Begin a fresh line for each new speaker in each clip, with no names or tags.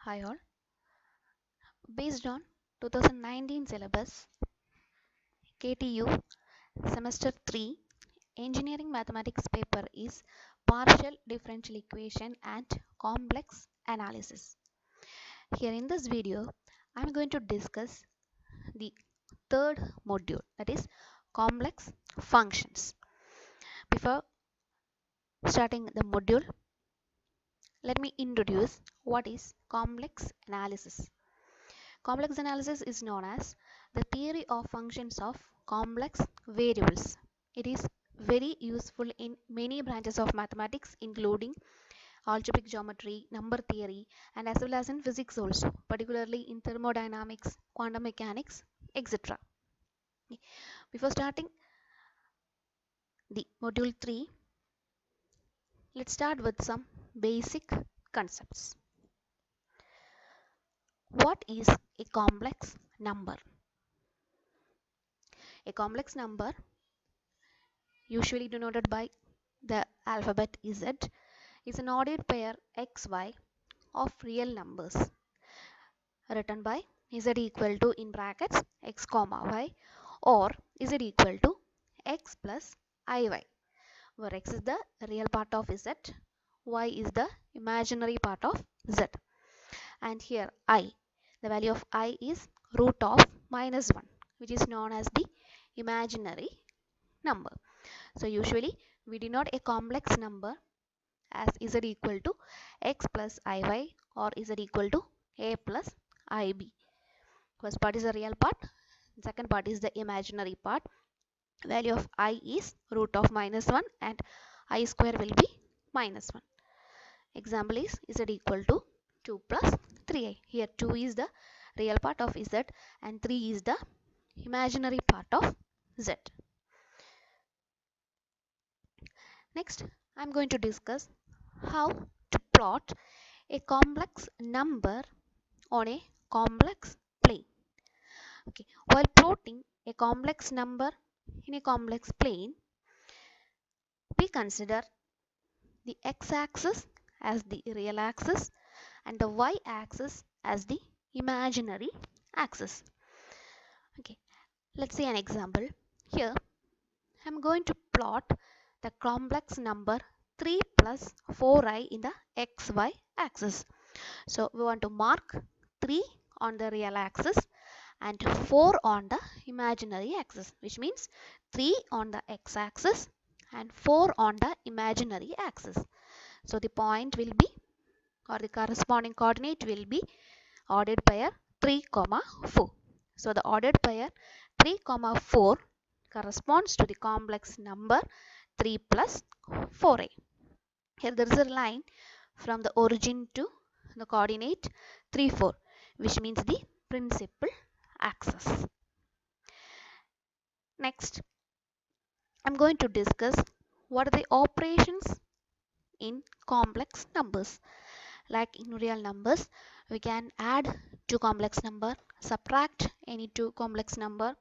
Hi all. Based on 2019 syllabus, KTU Semester 3 Engineering Mathematics paper is Partial Differential Equation and Complex Analysis. Here in this video, I am going to discuss the third module, that is complex functions. Before starting the module, let me introduce what is complex analysis. Complex analysis is known as the theory of functions of complex variables. It is very useful in many branches of mathematics, including algebraic geometry, number theory, and as well as in physics also, particularly in thermodynamics, quantum mechanics, etc. Before starting the module 3, let's start with some basic concepts. What is a complex number? A complex number, usually denoted by the alphabet Z, is an ordered pair xy of real numbers written by z equal to in brackets x comma y or z equal to x plus iy, where x is the real part of z, y is the imaginary part of z, and here I, the value of I is root of -1, which is known as the imaginary number. So usually we denote a complex number as z equal to x plus iy or z equal to a plus ib. First part is the real part, second part is the imaginary part. Value of I is root of -1 and I square will be -1. Example is z equal to 2 plus 3i. Here 2 is the real part of z and 3 is the imaginary part of z. Next, I am going to discuss how to plot a complex number on a complex plane. Okay, while plotting a complex number in a complex plane, we consider the x-axis as the real axis and the y-axis as the imaginary axis. Okay, let's see an example. Here, I'm going to plot the complex number 3 plus 4i in the xy axis. So we want to mark 3 on the real axis and 4 on the imaginary axis, which means 3 on the x-axis and 4 on the imaginary axis. So the point will be, or the corresponding coordinate will be ordered pair 3, 4. So the ordered pair 3, 4 corresponds to the complex number 3 plus 4a. Here there is a line from the origin to the coordinate 3, 4, which means the principal axis. Next, I'm going to discuss what are the operations in complex numbers. Like in real numbers, we can add two complex number, subtract any two complex number,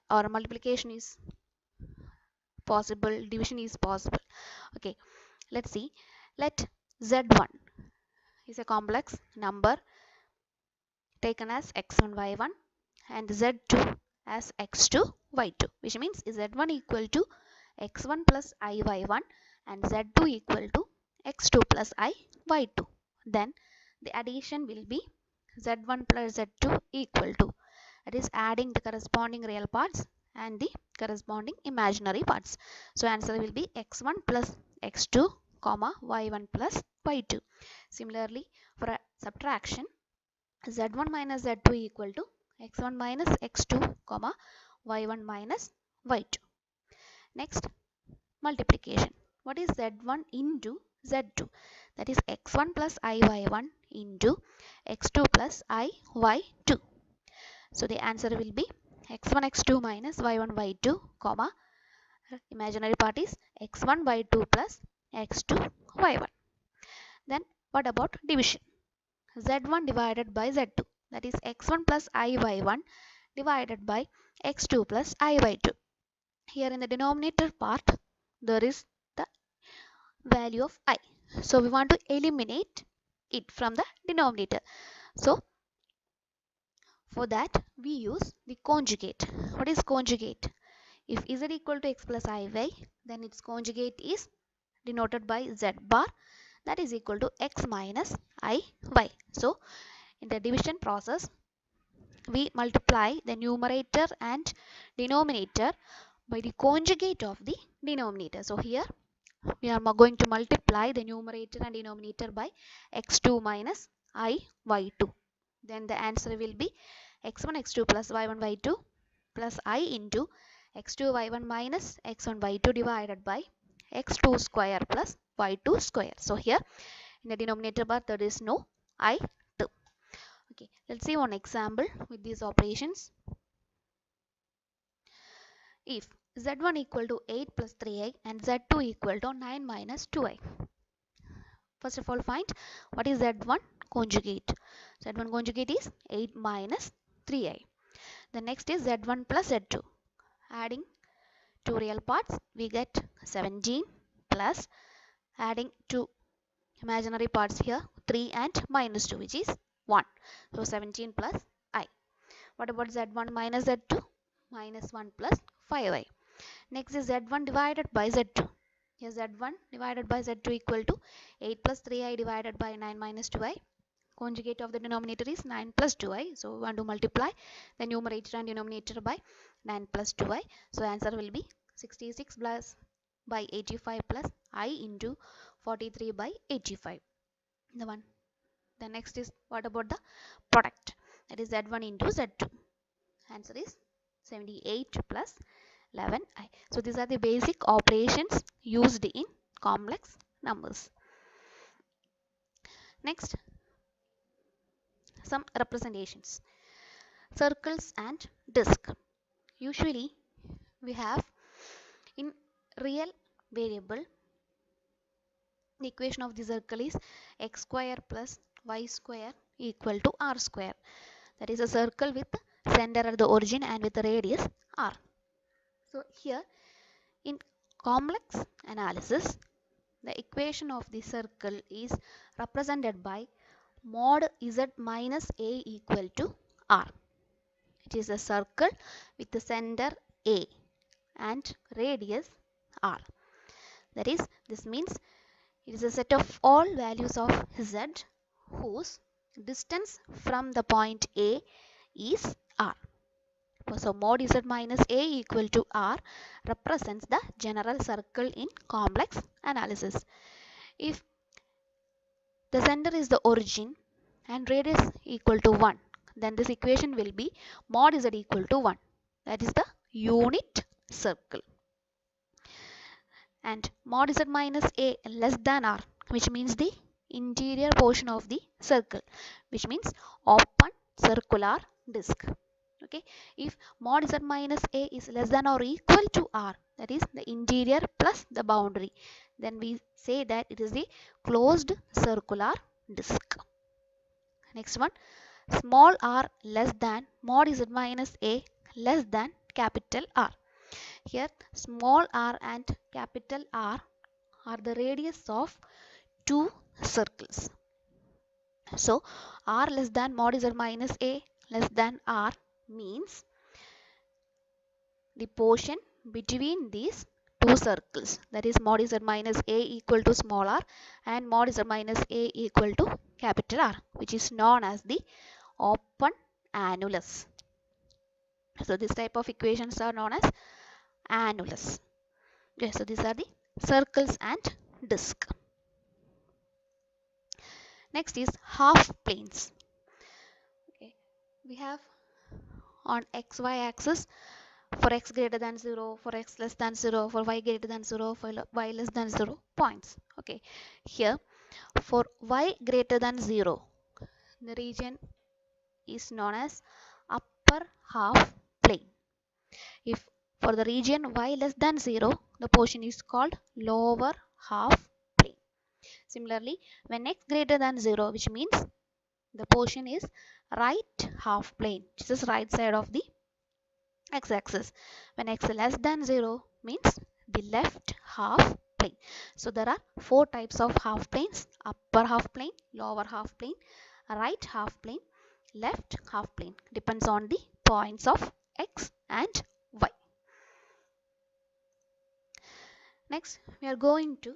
or multiplication is possible, division is possible. Okay, let's see. Let z1 is a complex number taken as x1 y1 and z2 as x2 y2, which means z1 equal to x1 plus I y1 and z2 equal to x2 plus I y2. Then the addition will be z1 plus z2 equal to, that is adding the corresponding real parts and the corresponding imaginary parts. So answer will be x1 plus x2 comma y1 plus y2. Similarly, for a subtraction, z1 minus z2 equal to x1 minus x2 comma y1 minus y2. Next, multiplication. What is z1 into z2? That is x1 plus iy1 into x2 plus iy2. So the answer will be x1 x2 minus y1 y2 comma imaginary part is x1 y2 plus x2 y1. Then what about division? z1 divided by z2, that is x1 plus iy1 divided by x2 plus iy2. Here in the denominator part there is the value of I. So we want to eliminate it from the denominator. So for that we use the conjugate. What is conjugate? If z equal to x plus iy, then its conjugate is denoted by z bar, that is equal to x minus iy. So in the division process, we multiply the numerator and denominator by the conjugate of the denominator. So here we are going to multiply the numerator and denominator by x2 minus iy2. Then the answer will be x1 x2 plus y1 y2 plus I into x2 y1 minus x1 y2 divided by x2 square plus y2 square. So here in the denominator bar there is no I2. Okay, let's see one example with these operations. If z1 equal to 8 plus 3i and z2 equal to 9 minus 2i. First of all, find what is z1 conjugate. Z1 conjugate is 8 minus 3i. The next is z1 plus z2. Adding two real parts, we get 17 plus adding two imaginary parts here, 3 and minus 2, which is 1. So 17 plus I. What about z1 minus z2? Minus 1 plus 5i. Next is z1 divided by z2. Here z1 divided by z2 equal to 8 plus 3i divided by 9 minus 2i. Conjugate of the denominator is 9 plus 2i. So we want to multiply the numerator and denominator by 9 plus 2i. So answer will be 66 plus by 85 plus I into 43 by 85. The next is what about the product? That is z1 into z2. Answer is 78 plus 11i. So these are the basic operations used in complex numbers. Next, some representations. Circles and disk. Usually we have in real variable, the equation of the circle is x square plus y square equal to r square. That is a circle with center at the origin and with the radius r. So here in complex analysis, the equation of the circle is represented by mod z minus a equal to r. It is a circle with the center a and radius r. That is, this means it is a set of all values of z whose distance from the point A is r. So mod z minus a equal to r represents the general circle in complex analysis. If the center is the origin and radius equal to 1, then this equation will be mod z equal to 1. That is the unit circle. And mod z minus a less than r, which means the interior portion of the circle, which means open circular disk. Okay, if mod z minus a is less than or equal to r, that is the interior plus the boundary, then we say that it is the closed circular disk. Next one, small r less than mod z minus a less than capital R. Here small r and capital R are the radius of two circles. So r less than mod z minus a less than r means the portion between these two circles, that is mod z minus a equal to small r and mod z minus a equal to capital R, which is known as the open annulus. So this type of equations are known as annulus. Okay, so these are the circles and disk. Next is half planes. Okay, we have on xy axis for x greater than 0, for x less than 0, for y greater than 0, for y less than 0 points. Okay, here for y greater than 0, the region is known as upper half plane. If for the region y less than 0, the portion is called lower half plane. Similarly, when x greater than 0, which means the portion is right half plane, which is right side of the x-axis. When x less than 0 means the left half plane. So there are four types of half planes: upper half plane, lower half plane, right half plane, left half plane. Depends on the points of x and y. Next, we are going to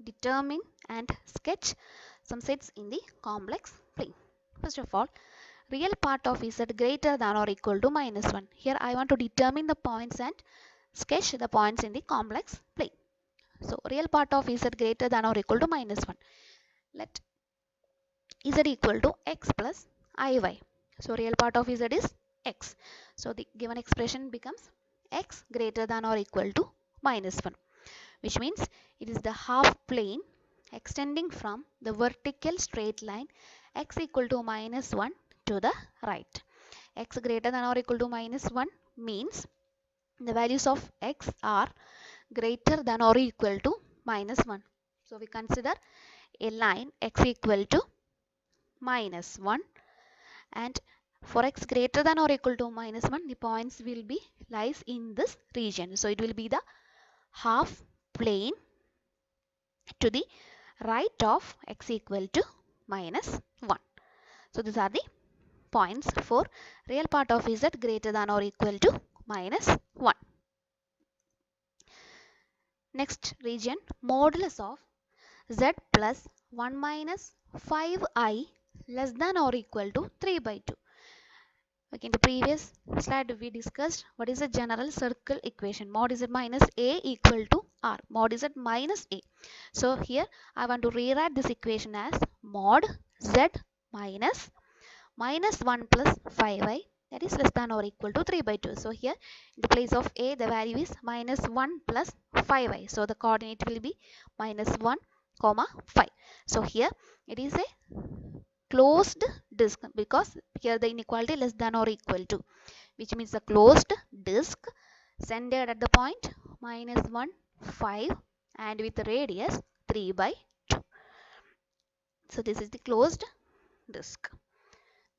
determine and sketch some sets in the complex plane. First of all, real part of z greater than or equal to -1. Here I want to determine the points and sketch the points in the complex plane. So real part of z greater than or equal to -1. Let z equal to x plus iy. So real part of z is x. So the given expression becomes x greater than or equal to -1, which means it is the half plane extending from the vertical straight line x equal to -1 to the right. X greater than or equal to -1 means the values of x are greater than or equal to -1. So we consider a line x equal to -1, and for x greater than or equal to -1, the points will be lies in this region. So it will be the half plane to the right of x equal to -1. So these are the points for real part of z greater than or equal to -1. Next region, modulus of z plus 1 minus 5i less than or equal to 3 by 2. Okay, in the previous slide we discussed what is a general circle equation. Mod z minus a equal to r. Mod z minus a. So here I want to rewrite this equation as mod z minus 1 plus 5i, that is less than or equal to 3 by 2. So here in the place of a the value is -1 plus 5i. So the coordinate will be -1 comma 5. So here it is a closed disk because here the inequality less than or equal to, which means the closed disk centered at the point -1 5 and with radius 3 by 2. So this is the closed disk.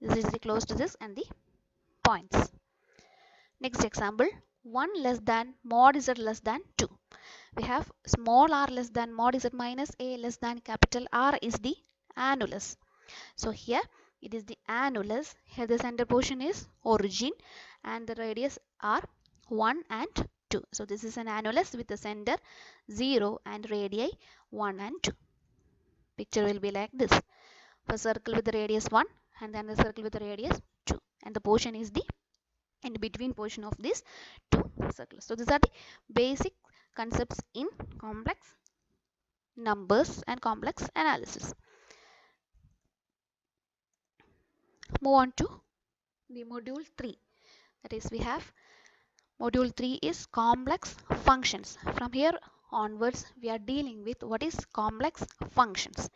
This is the closed disk and the points. Next example, 1 less than mod z less than 2. We have small r less than mod z minus a less than capital R is the annulus. So here it is the annulus. Here the center portion is origin and the radius are 1 and 2. So this is an annulus with the center 0 and radii 1 and 2. Picture will be like this. For circle with the radius 1 and then the circle with the radius 2, and the portion is the in between portion of these two circles. So these are the basic concepts in complex numbers and complex analysis. Move on to the module 3. That is, we have module 3 is complex functions. From here onwards we are dealing with what is complex functions.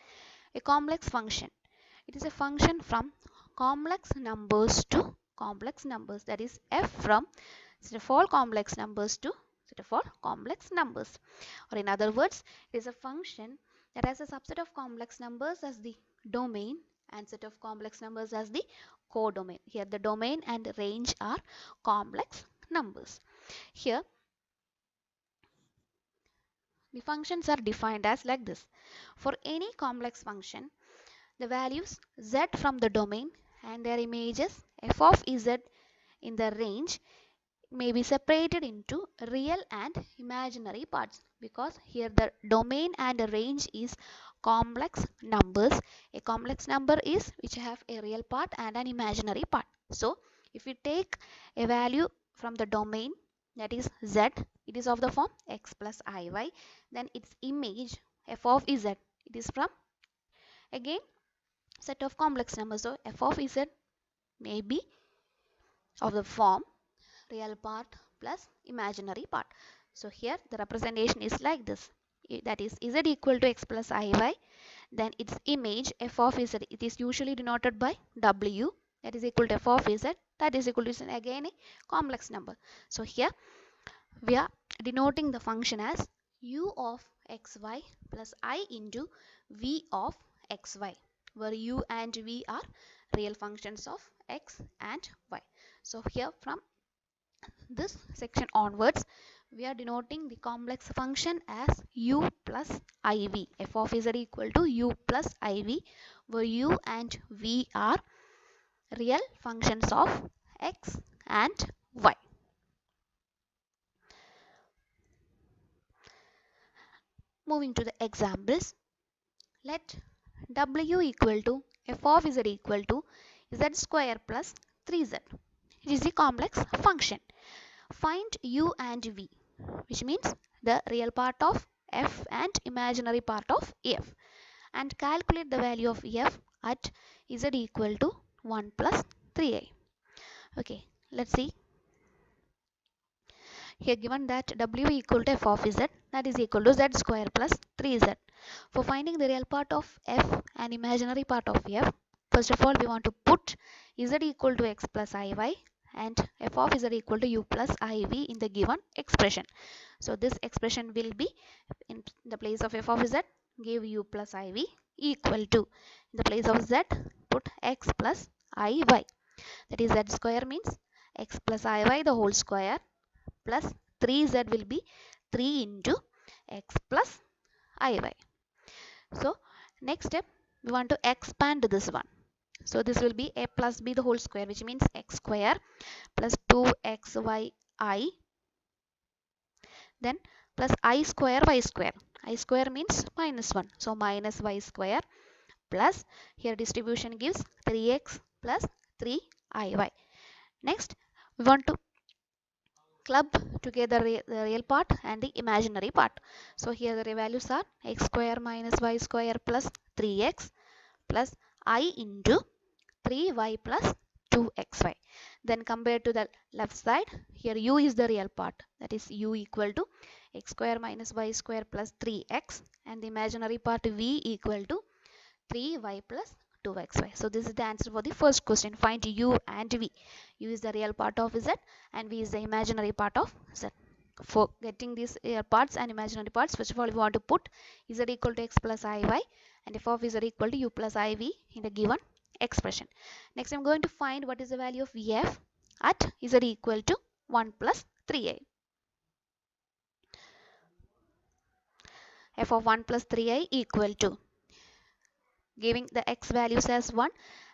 A complex function, it is a function from complex numbers to complex numbers, that is f from set of all complex numbers to set of all complex numbers. Or in other words, it is a function that has a subset of complex numbers as the domain and set of complex numbers as the codomain. Here the domain and range are complex numbers. Here the functions are defined as like this. For any complex function, the values z from the domain and their images f of z in the range may be separated into real and imaginary parts, because here the domain and the range is complex numbers. A complex number is which have a real part and an imaginary part. So if we take a value from the domain, that is z, it is of the form x plus iy, then its image f of z, it is from again set of complex numbers. So f of z may be of the form real part plus imaginary part. So here the representation is like this. That is z equal to x plus iy, then its image f of z, it is usually denoted by w, that is equal to f of z, that is equal to again a complex number. So here we are denoting the function as u of xy plus I into v of xy, where u and v are real functions of x and y. So here from this section onwards We are denoting the complex function as u plus iv. F of z equal to u plus iv, where u and v are real functions of x and y. Moving to the examples, let w equal to f of z equal to z square plus 3z. It is a complex function. Find u and v, which means the real part of f and imaginary part of f, and calculate the value of f at z equal to 1 plus 3a. Okay, let's see. Here given that w equal to f of z, that is equal to z square plus 3z. For finding the real part of f and imaginary part of f, first of all we want to put z equal to x plus iy and f of z equal to u plus iv in the given expression. So this expression will be, in the place of f of z, give u plus iv equal to, in the place of z, put x plus iy. That is z square means x plus iy the whole square plus 3z will be 3 into x plus iy. So next step, we want to expand this one. So this will be a plus b the whole square, which means x square plus 2xyi, then plus I square y square. I square means minus 1. So minus y square plus, here distribution gives 3x plus 3iy. Next, we want to club together the real part and the imaginary part. So here the values are x square minus y square plus 3x plus I into 3y plus 2xy. Then compared to the left side, here u is the real part, that is u equal to x square minus y square plus 3x, and the imaginary part v equal to 3y plus 2xy. So this is the answer for the first question. Find u and v. U is the real part of z and v is the imaginary part of z. For getting these parts and imaginary parts, first of all we want to put z equal to x plus iy and f of z equal to u plus iv in the given expression. Next I'm going to find what is the value of f at z equal to 1 plus 3a. F of 1 plus 3a equal to, giving the x values as 1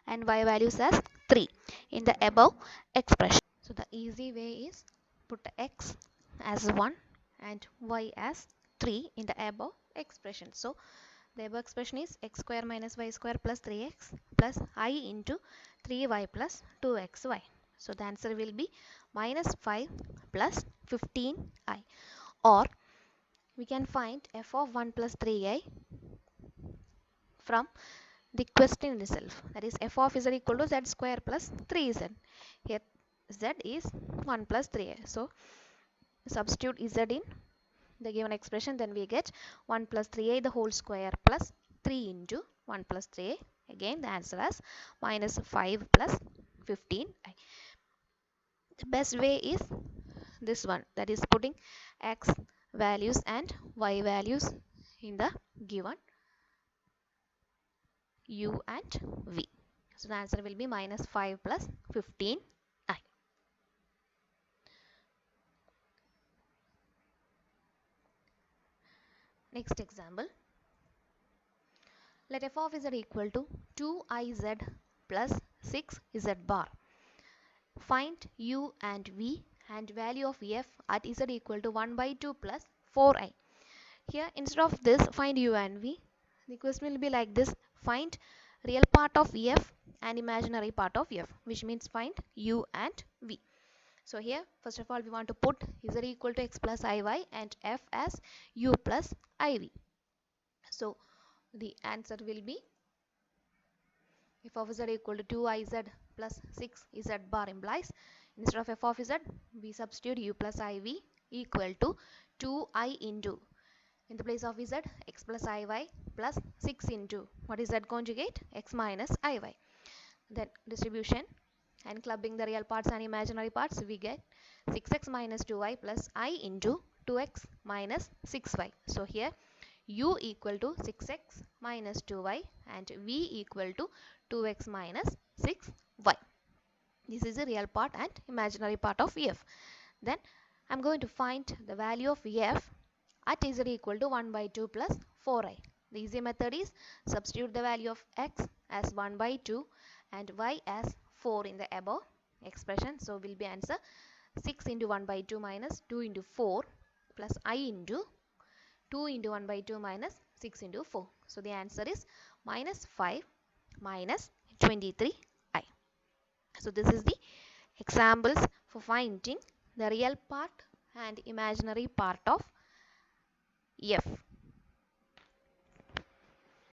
and y values as 3 in the above expression. So the easy way is put x as 1 and y as 3 in the above expression. So the above expression is x square minus y square plus 3x plus I into 3y plus 2xy. So the answer will be minus 5 plus 15i, or we can find f of 1 plus 3i from the question itself, that is f of z equal to z square plus 3z. Here z is 1 plus 3a, so substitute z in the given expression, then we get 1 plus 3a the whole square plus 3 into 1 plus 3a. Again the answer is minus 5 plus 15i. The best way is this one, that is putting x values and y values in the given u and v. So the answer will be minus 5 plus 15i. Next example, let f of z equal to 2iz plus 6z bar. Find u and v and value of f at z equal to 1 by 2 plus 4i. Here instead of this find u and v, the question will be like this: find real part of f and imaginary part of f, which means find u and v. So here first of all we want to put z equal to x plus iy and f as u plus iv. So the answer will be f of z equal to 2iz plus 6z bar implies, instead of f of z we substitute u plus iv equal to 2i into, in the place of z, x plus iy plus 6 into, what is that conjugate, x minus iy. Then distribution and clubbing the real parts and imaginary parts, we get 6x minus 2y plus I into 2x minus 6y. So here u equal to 6x minus 2y and v equal to 2x minus 6y. This is the real part and imaginary part of f. Then I'm going to find the value of f at z equal to 1 by 2 plus 4i. The easy method is substitute the value of x as 1 by 2 and y as 4 in the above expression. So will be answer 6 into 1 by 2 minus 2 into 4 plus I into 2 into 1 by 2 minus 6 into 4. So the answer is minus 5 minus 23i. So this is the examples for finding the real part and imaginary part of f.